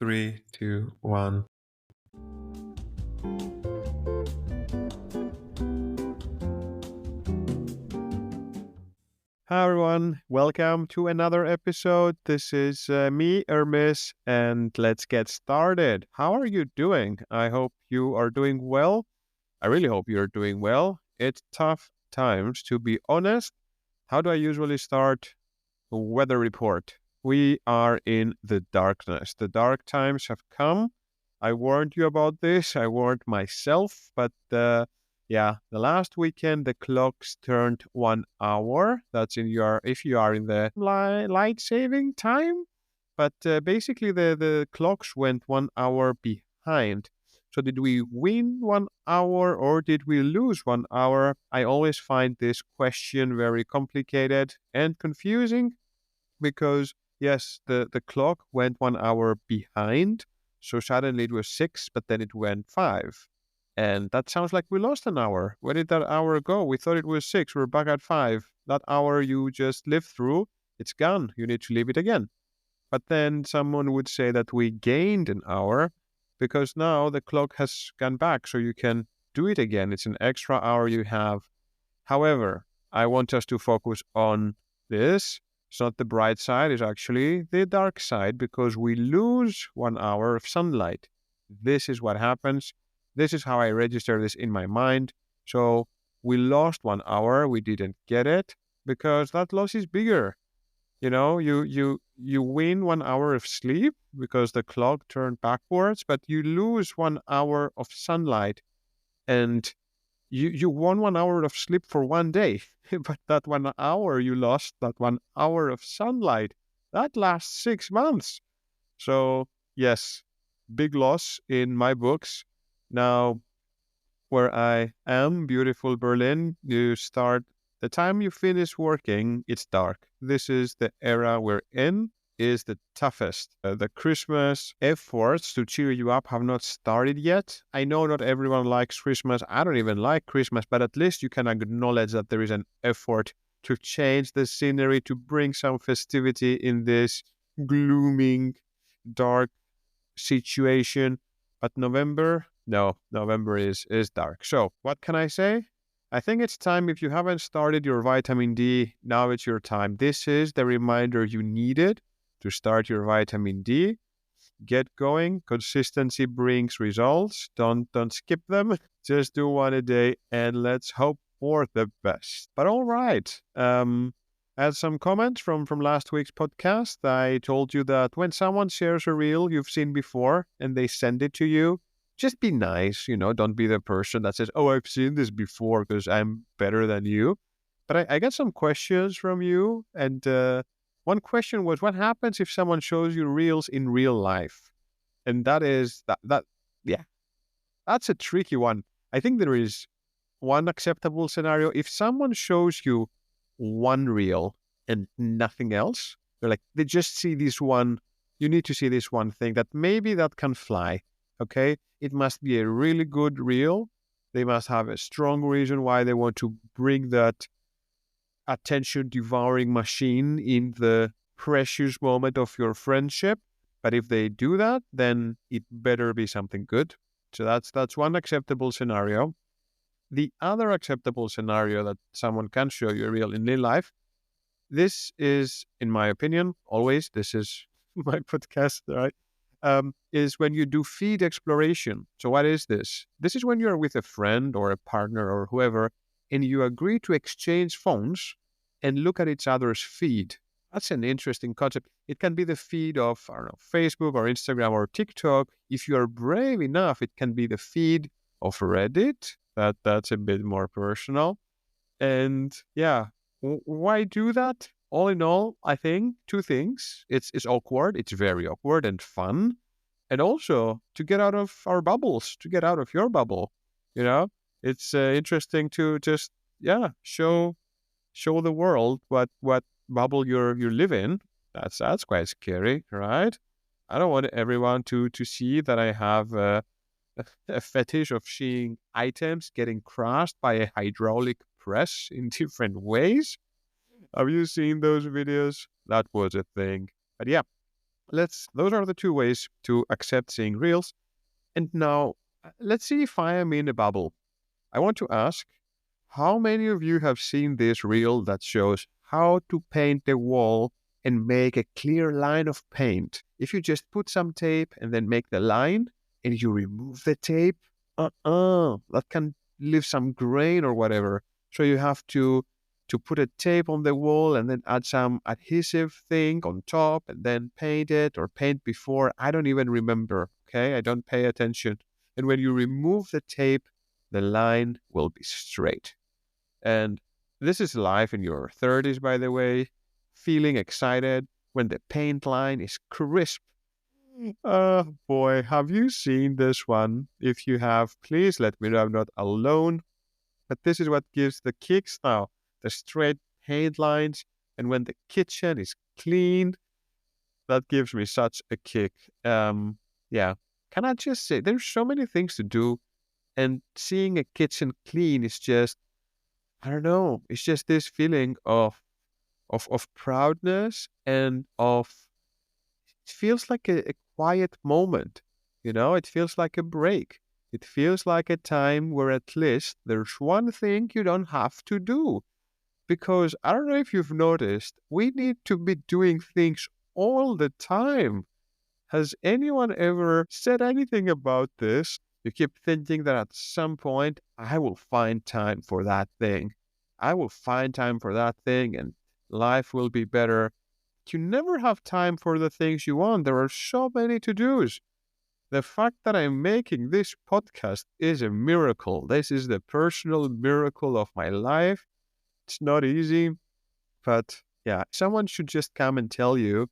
Three, two, one. Hi everyone, welcome to another episode. This is me, Hermes, and let's get started. How are you doing? I hope you are doing well. I really hope you're doing well. It's tough times, to be honest. How do I usually start a weather report? We are in the darkness. The dark times have come. I warned you about this. I warned myself, but yeah, the last weekend the clocks turned 1 hour. That's in your if you are in the light saving time. But basically, the clocks went 1 hour behind. So did we win 1 hour or did we lose 1 hour? I always find this question very complicated and confusing because yes, the clock went 1 hour behind. So suddenly it was 6, but then it went 5. And that sounds like we lost an hour. Where did that hour go? We thought it was 6. We're back at 5. That hour you just lived through, it's gone. You need to live it again. But then someone would say that we gained an hour because now the clock has gone back. So you can do it again. It's an extra hour you have. However, I want us to focus on this. It's not the bright side, it's actually the dark side because we lose 1 hour of sunlight. This is what happens. This is how I register this in my mind. So we lost 1 hour, we didn't get it because that loss is bigger. You know, you win 1 hour of sleep because the clock turned backwards, but you lose 1 hour of sunlight and you won 1 hour of sleep for one day, but that 1 hour you lost, that 1 hour of sunlight, that lasts 6 months. So, yes, big loss in my books. Now, where I am, beautiful Berlin, you start, the time you finish working, it's dark. This is the era we're in. Is the toughest. The Christmas efforts to cheer you up have not started yet. I know not everyone likes Christmas. I don't even like Christmas, but at least you can acknowledge that there is an effort to change the scenery, to bring some festivity in this glooming, dark situation. But November, no, November is dark. So what can I say? I think it's time, if you haven't started your vitamin D, now it's your time. This is the reminder you needed to start your vitamin D. Get going. Consistency brings results. Don't skip them. Just do one a day and let's hope for the best. But all right. As some comments from last week's podcast, I told you that when someone shares a reel you've seen before and they send it to you, just be nice, don't be the person that says, "Oh, I've seen this before because I'm better than you." But I got some questions from you, and one question was, what happens if someone shows you reels in real life? And that is yeah, that's a tricky one. I think there is one acceptable scenario. If someone shows you one reel and nothing else, they're like, they just see this one, you need to see this one thing that maybe that can fly. Okay. It must be a really good reel. They must have a strong reason why they want to bring that attention devouring machine in the precious moment of your friendship. But if they do that, then it better be something good. So that's one acceptable scenario. The other acceptable scenario that someone can show you real in real life, this is, in my opinion, always, this is my podcast, right? Is when you do feed exploration. So what is this? This is when you're with a friend or a partner or whoever, and you agree to exchange phones and look at each other's feed. That's an interesting concept. It can be the feed of, I don't know, Facebook or Instagram or TikTok. If you are brave enough, it can be the feed of Reddit. That's a bit more personal. And yeah, why do that? All in all, I think two things. It's awkward. It's very awkward and fun. And also to get out of our bubbles, to get out of your bubble. You know, it's interesting to just, yeah, show the world what bubble you live in. That's quite scary, right? I don't want everyone to see that I have a fetish of seeing items getting crushed by a hydraulic press in different ways. Have you seen those videos? That was a thing. But yeah, Those are the two ways to accept seeing reels. And now let's see if I am in a bubble. I want to ask, how many of you have seen this reel that shows how to paint the wall and make a clear line of paint? If you just put some tape and then make the line and you remove the tape, that can leave some grain or whatever. So you have to put a tape on the wall and then add some adhesive thing on top and then paint it or paint before. I don't even remember. Okay. I don't pay attention. And when you remove the tape, the line will be straight. And this is life in your 30s, by the way, feeling excited when the paint line is crisp. Oh boy, have you seen this one? If you have, please let me know I'm not alone. But this is what gives the kicks now, the straight paint lines. And when the kitchen is clean, that gives me such a kick. Yeah. Can I just say, there's so many things to do. And seeing a kitchen clean is just, I don't know, it's just this feeling of proudness and it feels like a quiet moment. It feels like a break. It feels like a time where at least there's one thing you don't have to do. Because I don't know if you've noticed, we need to be doing things all the time. Has anyone ever said anything about this? You keep thinking that at some point, I will find time for that thing. I will find time for that thing and life will be better. You never have time for the things you want. There are so many to-dos. The fact that I'm making this podcast is a miracle. This is the personal miracle of my life. It's not easy, but yeah, someone should just come and tell you,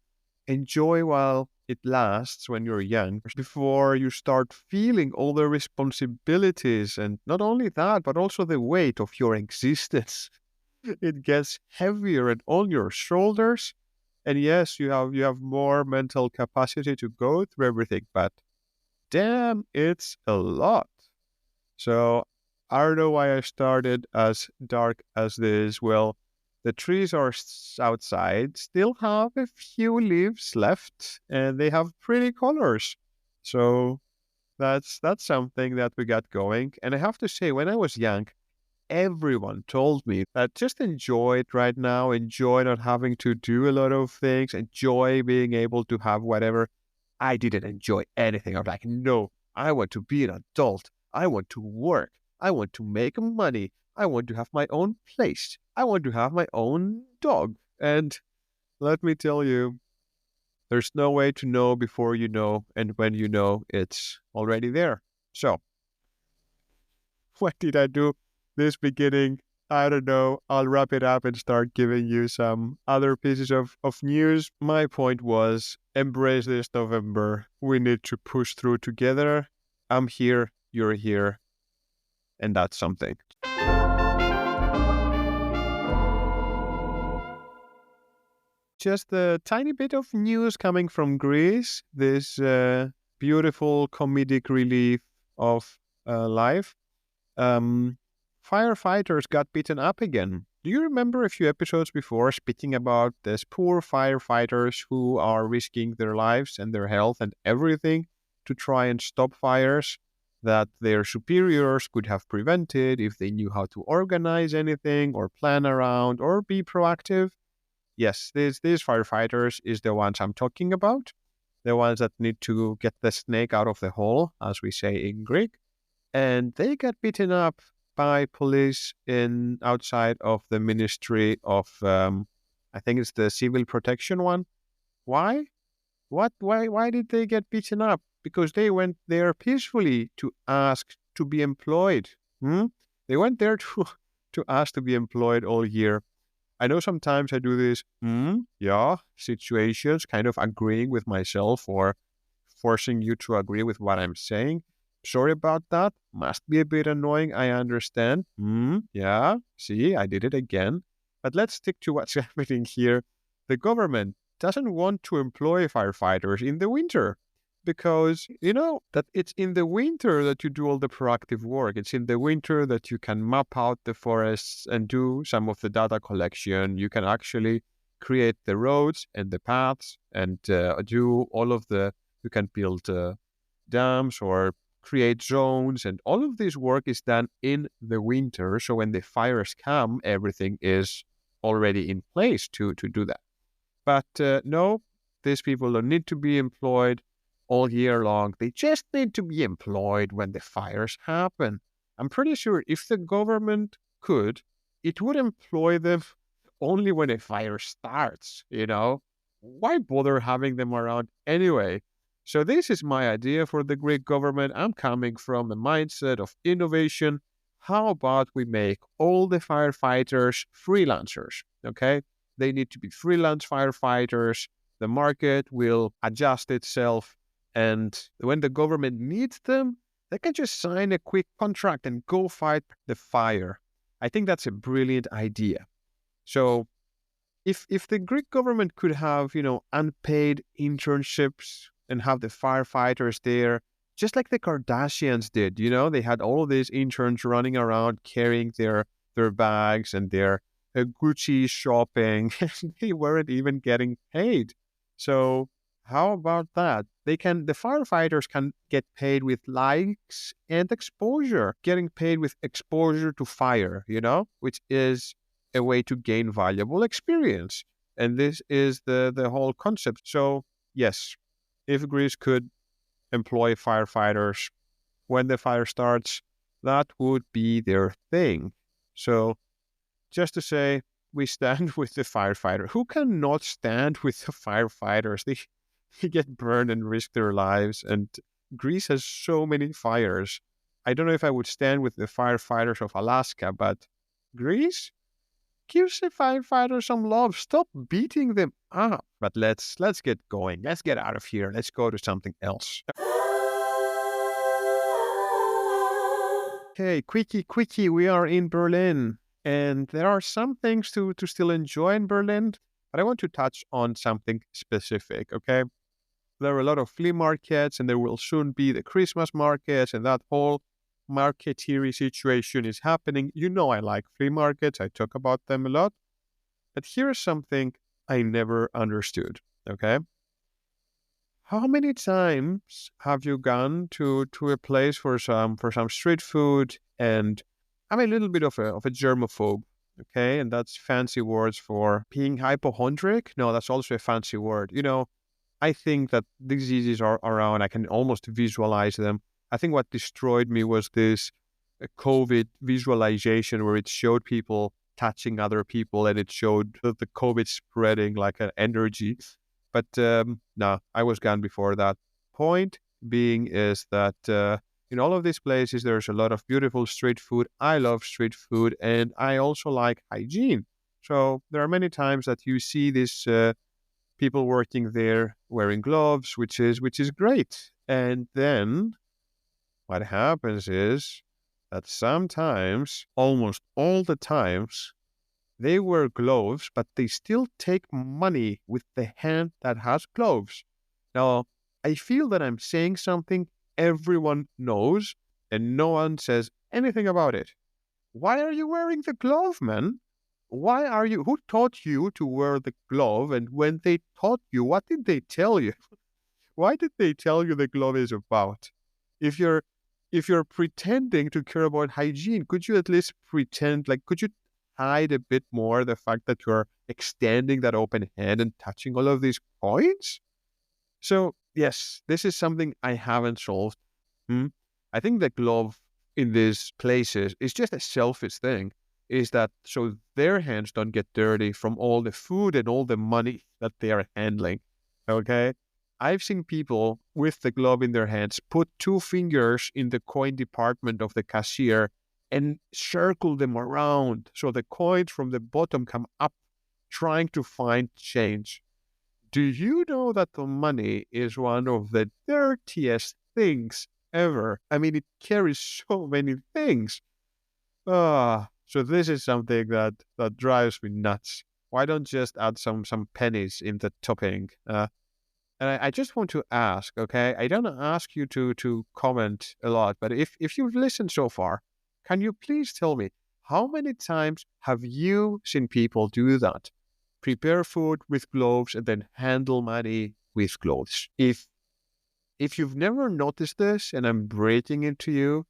enjoy while it lasts when you're young, before you start feeling all the responsibilities. And not only that, but also the weight of your existence. It gets heavier and on your shoulders. And yes, you have more mental capacity to go through everything, but damn, it's a lot. So I don't know why I started as dark as this. Well, the trees are outside, still have a few leaves left, and they have pretty colors. So that's something that we got going. And I have to say, when I was young, everyone told me that just enjoy it right now, enjoy not having to do a lot of things, enjoy being able to have whatever. I didn't enjoy anything. I was like, no, I want to be an adult. I want to work. I want to make money. I want to have my own place. I want to have my own dog. And let me tell you, there's no way to know before you know. And when you know, it's already there. So, what did I do this beginning? I don't know. I'll wrap it up and start giving you some other pieces of news. My point was, embrace this November. We need to push through together. I'm here, you're here, and that's something. Just a tiny bit of news coming from Greece. This beautiful comedic relief of life. Firefighters got beaten up again. Do you remember a few episodes before speaking about these poor firefighters who are risking their lives and their health and everything to try and stop fires that their superiors could have prevented if they knew how to organize anything or plan around or be proactive? Yes, these firefighters is the ones I'm talking about. The ones that need to get the snake out of the hole, as we say in Greek. And they got beaten up by police in outside of the Ministry of, I think it's the Civil Protection one. Why? What? Why did they get beaten up? Because they went there peacefully to ask to be employed. They went there to ask to be employed all year. I know sometimes I do this, yeah, situations, kind of agreeing with myself or forcing you to agree with what I'm saying. Sorry about that. Must be a bit annoying. I understand. Yeah, see, I did it again. But let's stick to what's happening here. The government doesn't want to employ firefighters in the winter because, you know, that it's in the winter that you do all the proactive work. It's in the winter that you can map out the forests and do some of the data collection. You can actually create the roads and the paths and do all of the, you can build dams or create zones, and all of this work is done in the winter. So when the fires come, everything is already in place to do that. But no, these people don't need to be employed all year long. They just need to be employed when the fires happen. I'm pretty sure if the government could, it would employ them only when a fire starts, you know? Why bother having them around anyway? So this is my idea for the Greek government. I'm coming from a mindset of innovation. How about we make all the firefighters freelancers, okay? They need to be freelance firefighters. The market will adjust itself. And when the government needs them, they can just sign a quick contract and go fight the fire. I think that's a brilliant idea. So if the Greek government could have, unpaid internships and have the firefighters there, just like the Kardashians did, they had all of these interns running around carrying their bags and their Gucci shopping. They weren't even getting paid. So how about that? The firefighters can get paid with likes and exposure, getting paid with exposure to fire, which is a way to gain valuable experience. And this is the whole concept. So yes, if Greece could employ firefighters when the fire starts, that would be their thing. So just to say, we stand with the firefighter. Who cannot stand with the firefighters? They get burned and risk their lives. And Greece has so many fires. I don't know if I would stand with the firefighters of Alaska, but Greece gives the firefighters some love. Stop beating them up. But let's get going. Let's get out of here. Let's go to something else. Okay, quickie. We are in Berlin. And there are some things to still enjoy in Berlin, but I want to touch on something specific, okay? There are a lot of flea markets, and there will soon be the Christmas markets, and that whole marketeering situation is happening. I like flea markets. I talk about them a lot. But here's something I never understood, okay? How many times have you gone to a place for some street food? And I'm a little bit of a germaphobe, okay? And that's fancy words for being hypochondriac. No, that's also a fancy word. I think that diseases are around. I can almost visualize them. I think what destroyed me was this COVID visualization where it showed people touching other people and it showed the COVID spreading like an energy. But no, I was gone before that. Point being is that in all of these places, there's a lot of beautiful street food. I love street food, and I also like hygiene. So there are many times that you see these people working there wearing gloves, which is great. And then what happens is that sometimes, almost all the times, they wear gloves, but they still take money with the hand that has gloves. Now, I feel that I'm saying something everyone knows, and no one says anything about it. Why are you wearing the glove, man? Who taught you to wear the glove? And when they taught you, what did they tell you? Why did they tell you the glove is about? If you're pretending to care about hygiene, could you at least pretend, could you hide a bit more the fact that you're extending that open hand and touching all of these coins? So, yes, this is something I haven't solved. I think the glove in these places is just a selfish thing, is that so their hands don't get dirty from all the food and all the money that they are handling, okay? I've seen people with the glove in their hands put 2 fingers in the coin department of the cashier and circle them around so the coins from the bottom come up, trying to find change. Do you know that the money is one of the dirtiest things ever? I mean, it carries so many things. So this is something that drives me nuts. Why don't just add some pennies in the topping? And I just want to ask, okay? I don't ask you to comment a lot, but if you've listened so far, can you please tell me how many times have you seen people do that? prepare food with gloves, and then handle money with gloves. If you've never noticed this and I'm breaking it to you,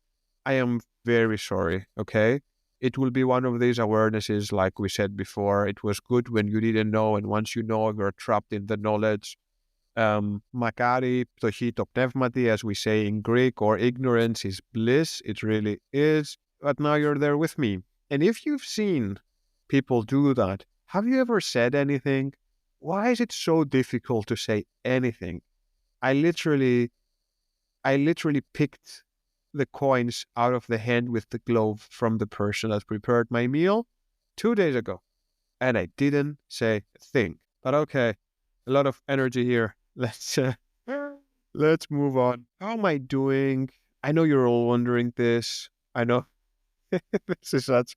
I am very sorry, okay? It will be one of these awarenesses, like we said before. It was good when you didn't know, and once you know, you're trapped in the knowledge. Makari, ptochi to pneumati, as we say in Greek, or ignorance is bliss. It really is. But now you're there with me. And if you've seen people do that, have you ever said anything? Why is it so difficult to say anything? I literally picked the coins out of the hand with the glove from the person that prepared my meal 2 days ago, and I didn't say a thing. But okay, a lot of energy here. Let's move on. How am I doing? I know you're all wondering this. I know this is such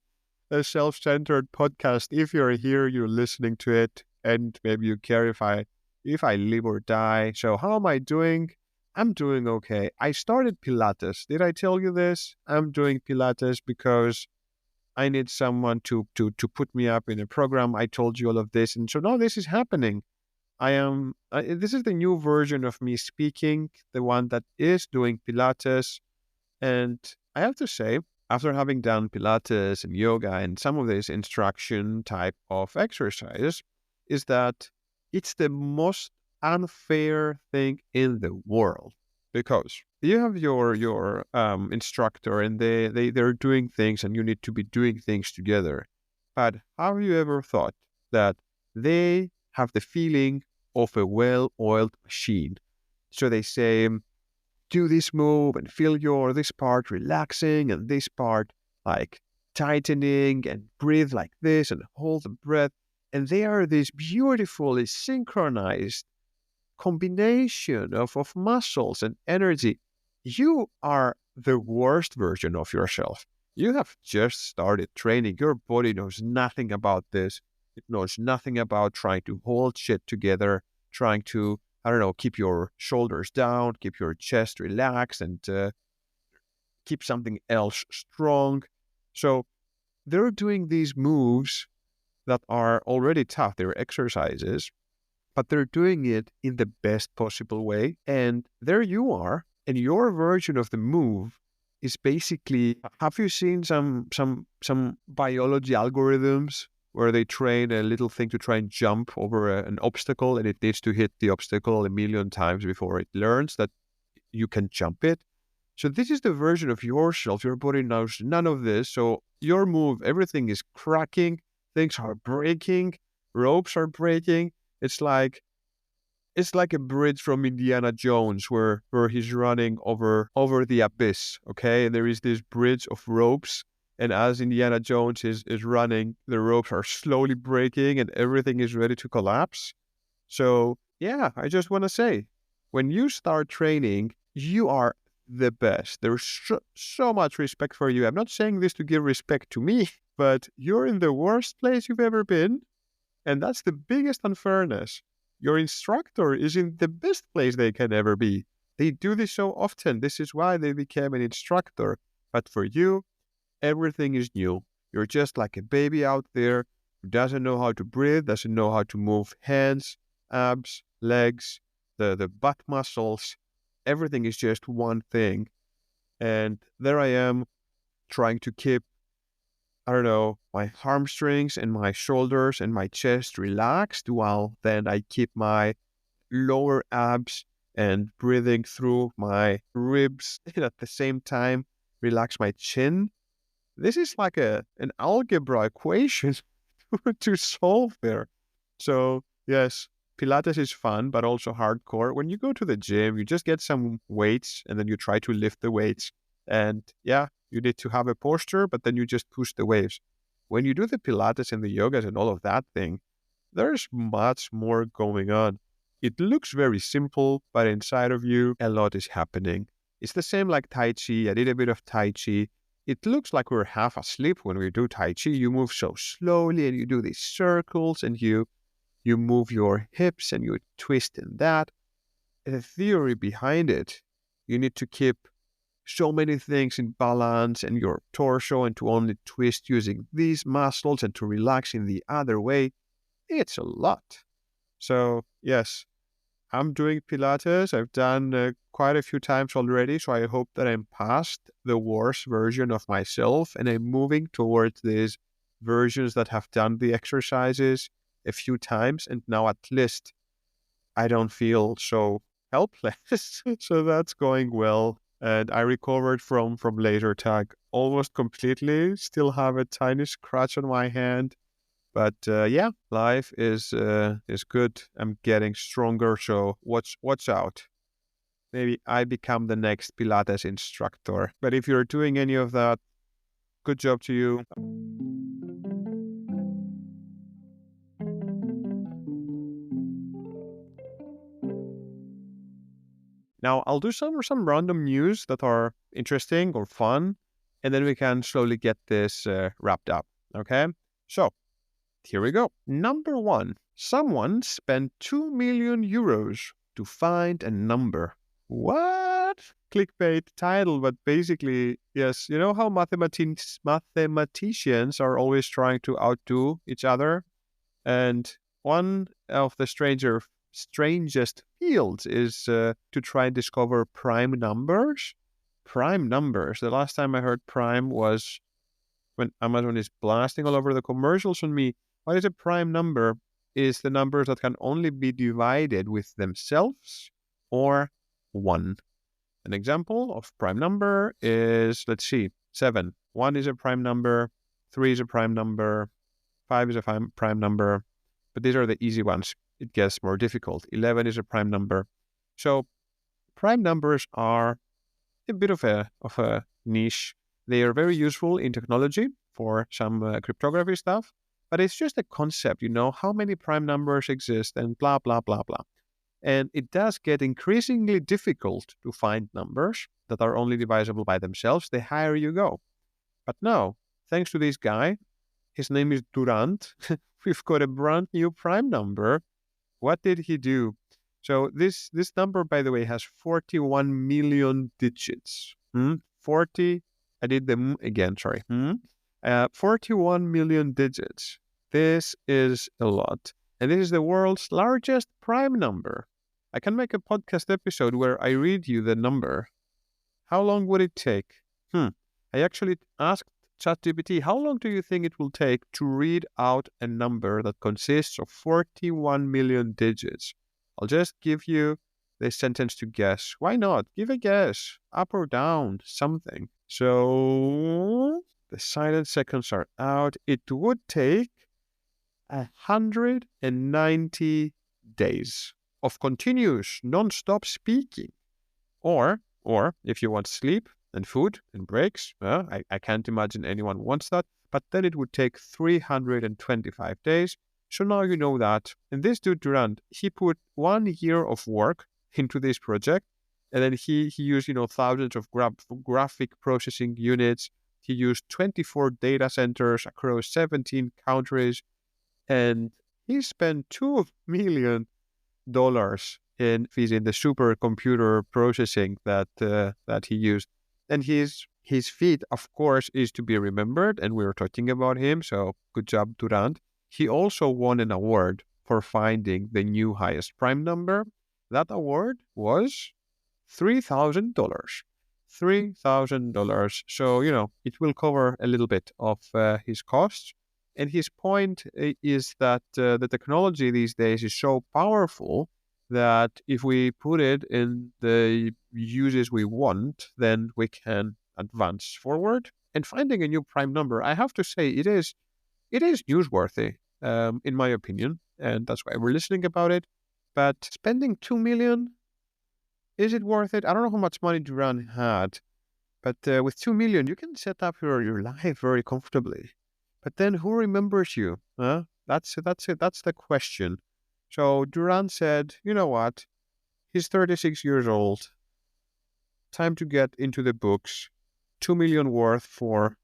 a self-centered podcast. If you're here, you're listening to it, and maybe you care if I live or die. So how am I doing? I'm doing okay. I started Pilates. Did I tell you this? I'm doing Pilates because I need someone to put me up in a program. I told you all of this, and so now this is happening. This is the new version of me speaking, the one that is doing Pilates. And I have to say, after having done Pilates and yoga and some of these instruction type of exercises, is that it's the most unfair thing in the world, because you have your instructor, and they're doing things, and you need to be doing things together. But have you ever thought that they have the feeling of a well-oiled machine? So they say, do this move and feel this part relaxing and this part like tightening, and breathe like this and hold the breath. And they are this beautifully synchronized combination of muscles and energy. You are the worst version of yourself. You have just started training. Your body knows nothing about this. It knows nothing about trying to hold shit together, trying to, I don't know, keep your shoulders down, keep your chest relaxed, and keep something else strong. So they're doing these moves that are already tough. They're exercises, but they're doing it in the best possible way. And there you are. And your version of the move is basically, have you seen some biology algorithms where they train a little thing to try and jump over an obstacle, and it needs to hit the obstacle a million times before it learns that you can jump it? So this is the version of yourself. Your body knows none of this. So your move, everything is cracking, things are breaking, ropes are breaking. It's like a bridge from Indiana Jones where he's running over the abyss, okay? And there is this bridge of ropes, and as Indiana Jones is running, the ropes are slowly breaking and everything is ready to collapse. So, yeah, I just want to say, when you start training, you are the best. There's so much respect for you. I'm not saying this to give respect to me, but you're in the worst place you've ever been, and that's the biggest unfairness. Your instructor is in the best place they can ever be. They do this so often. This is why they became an instructor. But for you, everything is new. You're just like a baby out there who doesn't know how to breathe, doesn't know how to move hands, abs, legs, the butt muscles. Everything is just one thing. And there I am trying to keep, I don't know, my hamstrings and my shoulders and my chest relaxed, while then I keep my lower abs and breathing through my ribs, and at the same time relax my chin. This is like an algebra equation to solve there. So yes, Pilates is fun, but also hardcore. When you go to the gym, you just get some weights and then you try to lift the weights. And yeah, you need to have a posture, but then you just push the waves. When you do the Pilates and the yogas and all of that thing, there's much more going on. It looks very simple, but inside of you, a lot is happening. It's the same like Tai Chi. I did a bit of Tai Chi. It looks like we're half asleep when we do Tai Chi. You move so slowly and you do these circles and you move your hips and you twist in that. The theory behind it, you need to keep so many things in balance and your torso, and to only twist using these muscles and to relax in the other way. It's a lot. So, yes, I'm doing Pilates. I've done quite a few times already. So I hope that I'm past the worst version of myself and I'm moving towards these versions that have done the exercises a few times. And now at least I don't feel so helpless. So that's going well. And I recovered from laser tag almost completely. Still have a tiny scratch on my hand. But yeah, life is good. I'm getting stronger, so watch out. Maybe I become the next Pilates instructor. But if you're doing any of that, good job to you. Now I'll do some random news that are interesting or fun, and then we can slowly get this wrapped up. Okay, so here we go. Number one, someone spent 2 million euros to find a number. What? Clickbait title, but basically, yes, you know how mathematicians are always trying to outdo each other? And one of the strangest fields is to try and discover prime numbers. Prime numbers. The last time I heard prime was when Amazon is blasting all over the commercials on me. What is a prime number? Is the numbers that can only be divided with themselves or 1. An example of prime number is, let's see, 7. 1 is a prime number, 3 is a prime number, 5 is a prime number, but these are the easy ones. It gets more difficult. 11 is a prime number. So prime numbers are a bit of a niche. They are very useful in technology for some cryptography stuff, but it's just a concept, how many prime numbers exist and blah, blah, blah, blah. And it does get increasingly difficult to find numbers that are only divisible by themselves the higher you go. But now, thanks to this guy, his name is Durant, we've got a brand new prime number. What did he do? So this number, by the way, has 41 million digits. 40, I did the again, sorry. 41 million digits. This is a lot. And this is the world's largest prime number. I can make a podcast episode where I read you the number. How long would it take? I actually asked ChatGPT, how long do you think it will take to read out a number that consists of 41 million digits? I'll just give you the sentence to guess. Why not? Give a guess. Up or down, something. So the silent seconds are out. It would take 190 days of continuous, non-stop speaking. Or if you want sleep and food and breaks, I can't imagine anyone wants that, but then it would take 325 days. So now you know that. And this dude Durant, he put 1 year of work into this project, and then he used, thousands of graphic processing units. He used 24 data centers across 17 countries, and he spent $2 million in fees in the supercomputer processing that he used. And his feat, of course, is to be remembered, and we were talking about him, so good job, Durant. He also won an award for finding the new highest prime number. That award was $3,000. $3,000. So, it will cover a little bit of his costs. And his point is that the technology these days is so powerful that if we put it in the uses we want, then we can advance forward. And finding a new prime number, I have to say, it is newsworthy, in my opinion, and that's why we're listening about it. But spending 2 million, is it worth it? I don't know how much money Duran had, but with 2 million, you can set up your life very comfortably. But then who remembers you? Huh? That's it. That's the question. So Durant said, you know what? He's 36 years old. Time to get into the books. 2 million worth for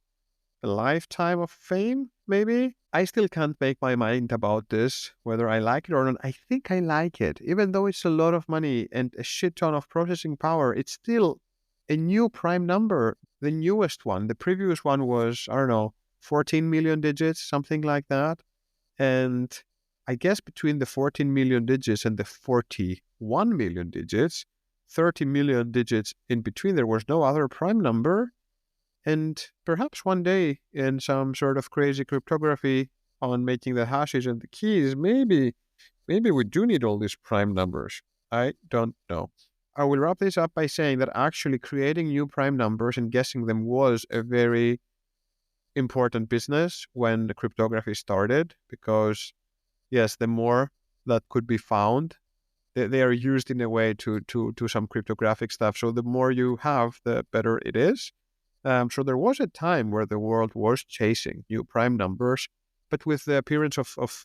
a lifetime of fame, maybe? I still can't make my mind about this, whether I like it or not. I think I like it. Even though it's a lot of money and a shit ton of processing power, it's still a new prime number, the newest one. The previous one was, I don't know, 14 million digits, something like that. And I guess between the 14 million digits and the 41 million digits, 30 million digits in between, there was no other prime number. And perhaps one day in some sort of crazy cryptography on making the hashes and the keys, maybe we do need all these prime numbers. I don't know. I will wrap this up by saying that actually creating new prime numbers and guessing them was a very important business when the cryptography started, because yes, the more that could be found, they are used in a way to some cryptographic stuff. So the more you have, the better it is. So there was a time where the world was chasing new prime numbers, but with the appearance of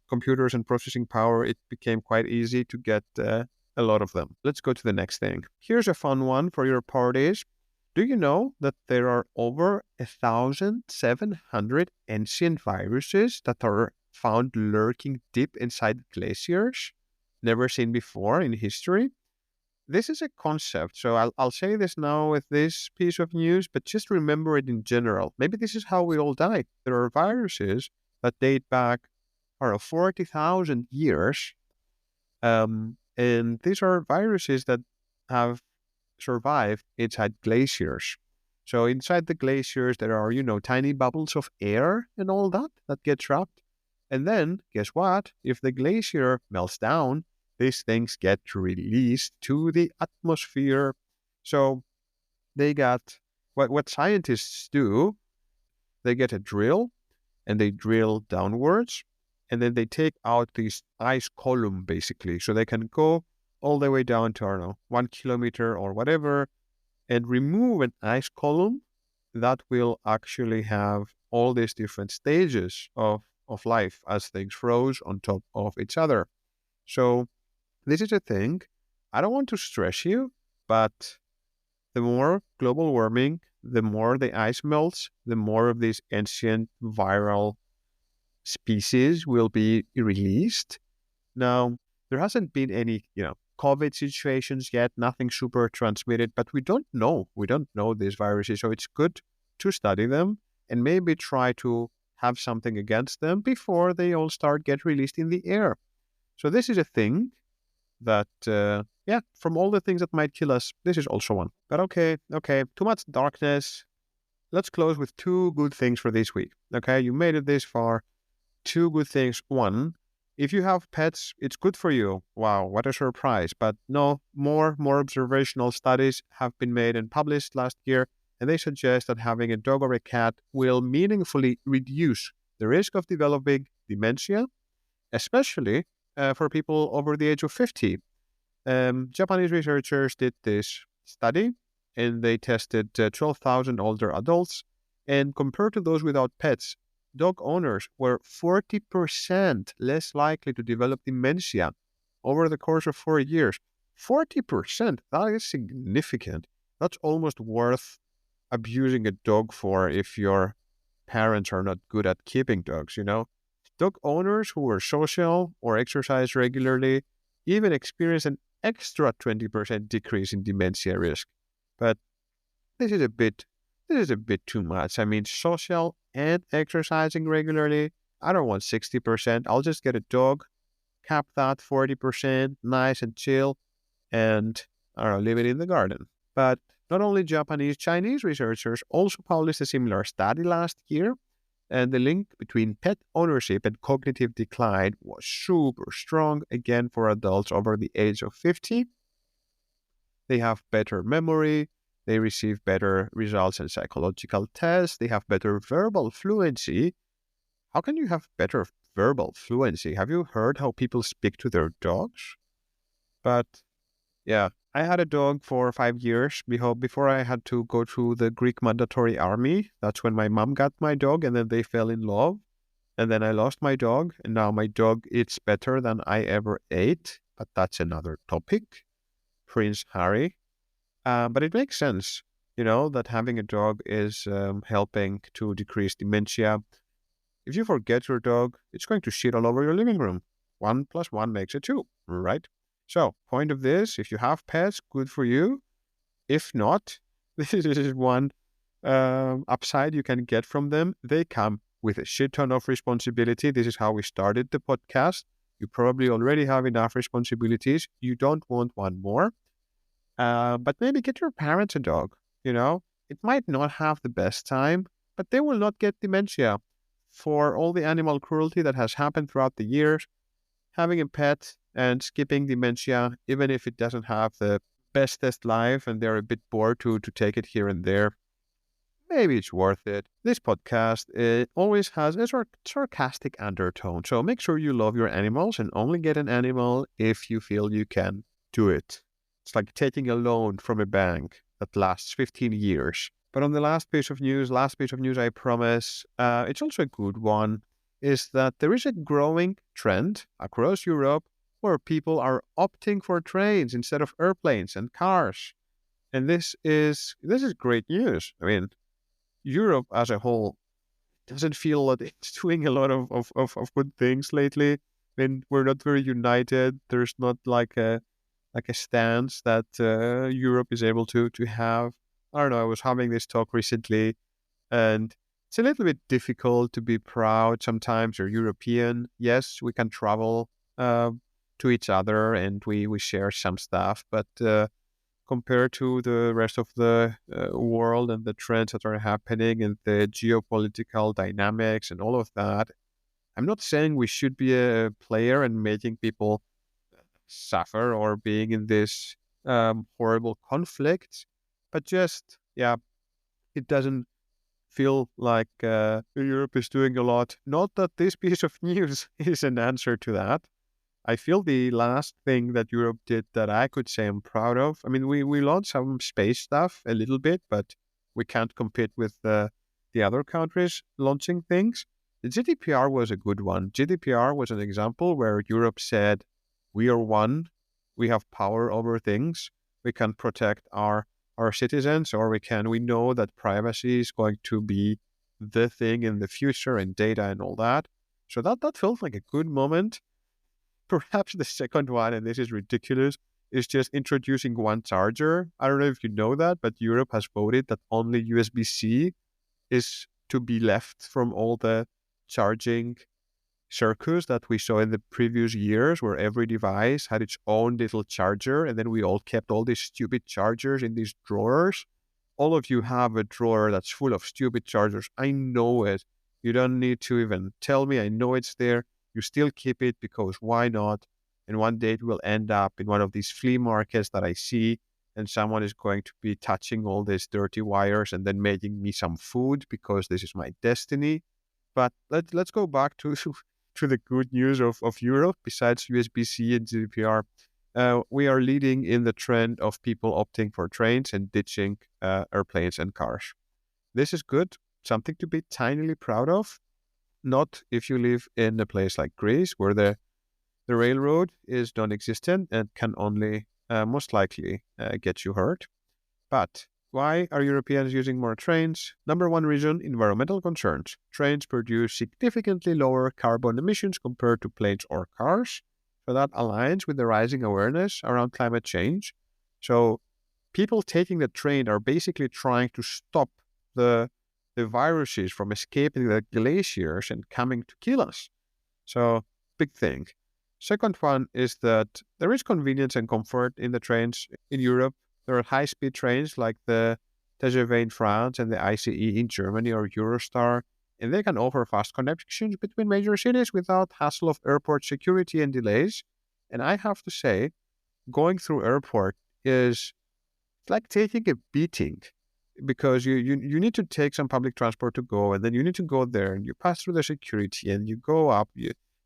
computers and processing power, it became quite easy to get a lot of them. Let's go to the next thing. Here's a fun one for your parties. Do you know that there are over 1,700 ancient viruses that are found lurking deep inside glaciers? Never seen before in history. This is a concept, so I'll say this now with this piece of news, but just remember it in general. Maybe this is how we all die. There are viruses that date back, 40,000 years, and these are viruses that have survived inside glaciers. So inside the glaciers, there are, tiny bubbles of air and all that get trapped. And then, guess what? If the glacier melts down, these things get released to the atmosphere. So they got what scientists do, they get a drill and they drill downwards, and then they take out this ice column basically. So they can go all the way down to, I don't know, 1 kilometer or whatever, and remove an ice column that will actually have all these different stages of life as things froze on top of each other. So this is a thing. I don't want to stress you, but the more global warming, the more the ice melts, the more of these ancient viral species will be released. Now, there hasn't been any, COVID situations yet, nothing super transmitted, but we don't know. We don't know these viruses, so it's good to study them and maybe try to have something against them before they all get released in the air. So this is a thing that, from all the things that might kill us, this is also one. But okay, too much darkness. Let's close with two good things for this week. Okay, you made it this far. Two good things. One, if you have pets, it's good for you. Wow, what a surprise. But no, more observational studies have been made and published last year, and they suggest that having a dog or a cat will meaningfully reduce the risk of developing dementia, especially for people over the age of 50. Japanese researchers did this study, and they tested 12,000 older adults, and compared to those without pets, dog owners were 40% less likely to develop dementia over the course of 4 years. 40%, that is significant. That's almost worth abusing a dog for if your parents are not good at keeping dogs, Dog owners who were social or exercise regularly even experience an extra 20% decrease in dementia risk. But this is a bit too much. I mean, social and exercising regularly, I don't want 60%. I'll just get a dog, cap that 40%, nice and chill, and I don't know, leave it in the garden. But not only Japanese, Chinese researchers also published a similar study last year, and the link between pet ownership and cognitive decline was super strong, again, for adults over the age of 50. They have better memory, they receive better results in psychological tests, they have better verbal fluency. How can you have better verbal fluency? Have you heard how people speak to their dogs? But yeah, I had a dog for 5 years before I had to go through the Greek mandatory army. That's when my mom got my dog, and then they fell in love. And then I lost my dog, and now my dog eats better than I ever ate. But that's another topic. Prince Harry. But it makes sense, that having a dog is helping to decrease dementia. If you forget your dog, it's going to shit all over your living room. 1 + 1 makes it 2, right? So, point of this, if you have pets, good for you. If not, this is one upside you can get from them. They come with a shit ton of responsibility. This is how we started the podcast. You probably already have enough responsibilities. You don't want one more. But maybe get your parents a dog, you know? It might not have the best time, but they will not get dementia. For all the animal cruelty that has happened throughout the years, having a pet and skipping dementia, even if it doesn't have the bestest life and they're a bit bored to take it here and there, maybe it's worth it. This podcast, it always has a sarcastic undertone, so make sure you love your animals and only get an animal if you feel you can do it. It's like taking a loan from a bank that lasts 15 years. But on the last piece of news, I promise, it's also a good one, is that there is a growing trend across Europe where people are opting for trains instead of airplanes and cars. And this is great news. I mean, Europe as a whole doesn't feel that it's doing a lot of good things lately. I mean, we're not very united. There's not like a stance that Europe is able to have. I don't know. I was having this talk recently, and it's a little bit difficult to be proud sometimes. You're European. Yes, we can travel to each other and we share some stuff, but compared to the rest of the world and the trends that are happening and the geopolitical dynamics and all of that, I'm not saying we should be a player and making people suffer or being in this horrible conflict, but just, yeah, it doesn't feel like Europe is doing a lot. Not that this piece of news is an answer to that. I feel the last thing that Europe did that I could say I'm proud of. I mean, we launched some space stuff a little bit, but we can't compete with the other countries launching things. The GDPR was a good one. GDPR was an example where Europe said, we are one, we have power over things, we can protect our citizens, or we know that privacy is going to be the thing in the future and data and all that. So that felt like a good moment. Perhaps the second one, and this is ridiculous, is just introducing one charger. I don't know if you know that, but Europe has voted that only USB-C is to be left from all the charging circus that we saw in the previous years, where every device had its own little charger, and then we all kept all these stupid chargers in these drawers. All of you have a drawer that's full of stupid chargers. I know it. You don't need to even tell me. I know it's there. You still keep it because why not? And one day it will end up in one of these flea markets that I see, and someone is going to be touching all these dirty wires and then making me some food because this is my destiny. But let's go back to to the good news of Europe. Besides USB-C and GDPR, we are leading in the trend of people opting for trains and ditching airplanes and cars. This is good, something to be tinily proud of. Not if you live in a place like Greece, where the railroad is non-existent and can only most likely get you hurt. But why are Europeans using more trains? Number one reason, environmental concerns. Trains produce significantly lower carbon emissions compared to planes or cars. So that aligns with the rising awareness around climate change. So people taking the train are basically trying to stop the viruses from escaping the glaciers and coming to kill us. So, big thing. Second one is that there is convenience and comfort in the trains in Europe. There are high-speed trains like the TGV in France and the ICE in Germany or Eurostar, and they can offer fast connections between major cities without hassle of airport security and delays. And I have to say, going through airport is like taking a beating because you need to take some public transport to go, and then you need to go there and you pass through the security and you go up.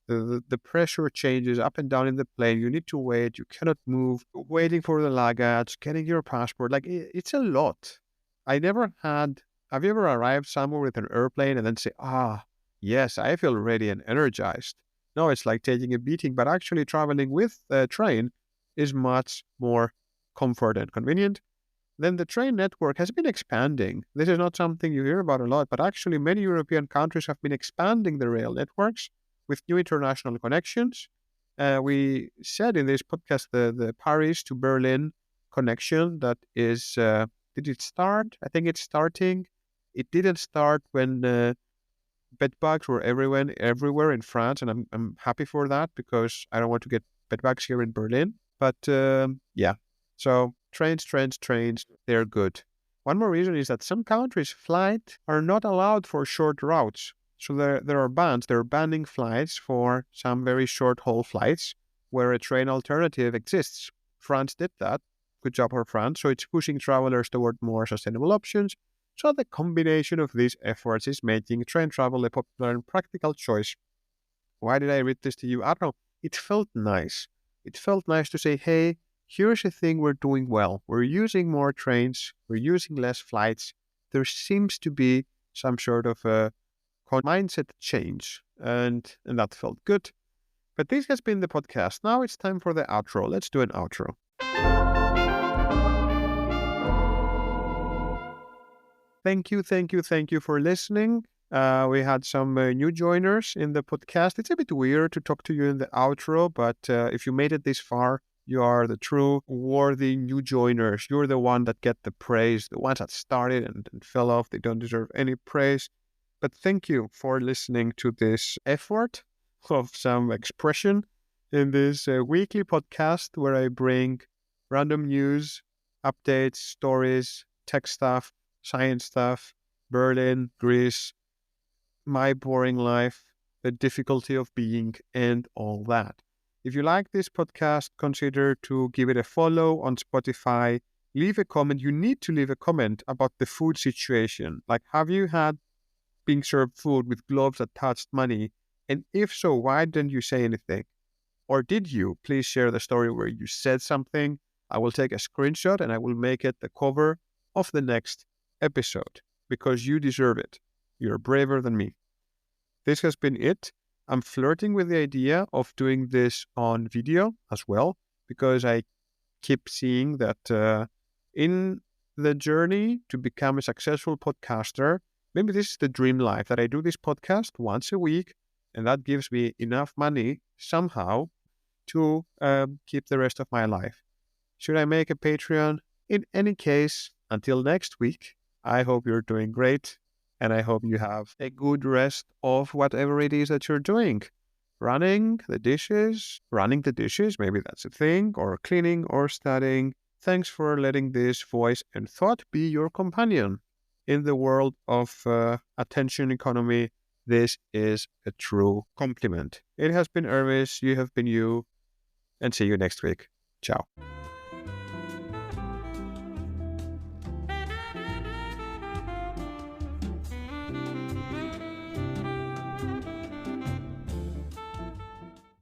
The pressure changes up and down in the plane. You need to wait. You cannot move. Waiting for the luggage, getting your passport. Like it's a lot. I never had. Have you ever arrived somewhere with an airplane and then say, yes, I feel ready and energized? No, it's like taking a beating. But actually, traveling with a train is much more comfort and convenient. Then the train network has been expanding. This is not something you hear about a lot, but actually many European countries have been expanding the rail networks with new international connections. We said in this podcast the Paris to Berlin connection that is, did it start? I think it's starting. It didn't start when Bed bugs were everywhere in France, and I'm happy for that because I don't want to get bed bugs here in Berlin. But yeah, so trains, they're good. One more reason is that some countries' flights are not allowed for short routes. So there are bans. They're banning flights for some very short haul flights where a train alternative exists. France did that. Good job for France. So it's pushing travelers toward more sustainable options. So the combination of these efforts is making train travel a popular and practical choice. Why did I read this to you? I don't know. It felt nice. It felt nice to say, hey, here's a thing we're doing well. We're using more trains. We're using less flights. There seems to be some sort of a mindset change. And that felt good. But this has been the podcast. Now it's time for the outro. Let's do an outro. Thank you for listening. We had some new joiners in the podcast. It's a bit weird to talk to you in the outro, but if you made it this far, you are the true worthy new joiners. You're the one that get the praise. The ones that started and fell off, they don't deserve any praise. But thank you for listening to this effort of some expression in this weekly podcast where I bring random news, updates, stories, tech stuff, science stuff, Berlin, Greece, my boring life, the difficulty of being, and all that. If you like this podcast, consider to give it a follow on Spotify. Leave a comment. You need to leave a comment about the food situation. Like, have you had being served food with gloves that touched money? And if so, why didn't you say anything? Or did you? Please share the story where you said something. I will take a screenshot and I will make it the cover of the next episode because you deserve it. You're braver than me. This has been it. I'm flirting with the idea of doing this on video as well because I keep seeing that in the journey to become a successful podcaster, maybe this is the dream life that I do this podcast once a week and that gives me enough money somehow to keep the rest of my life. Should I make a Patreon? In any case, until next week, I hope you're doing great and I hope you have a good rest of whatever it is that you're doing. Running the dishes, maybe that's a thing, or cleaning or studying. Thanks for letting this voice and thought be your companion. In the world of attention economy, this is a true compliment. It has been Hermes, you have been you, and see you next week. Ciao.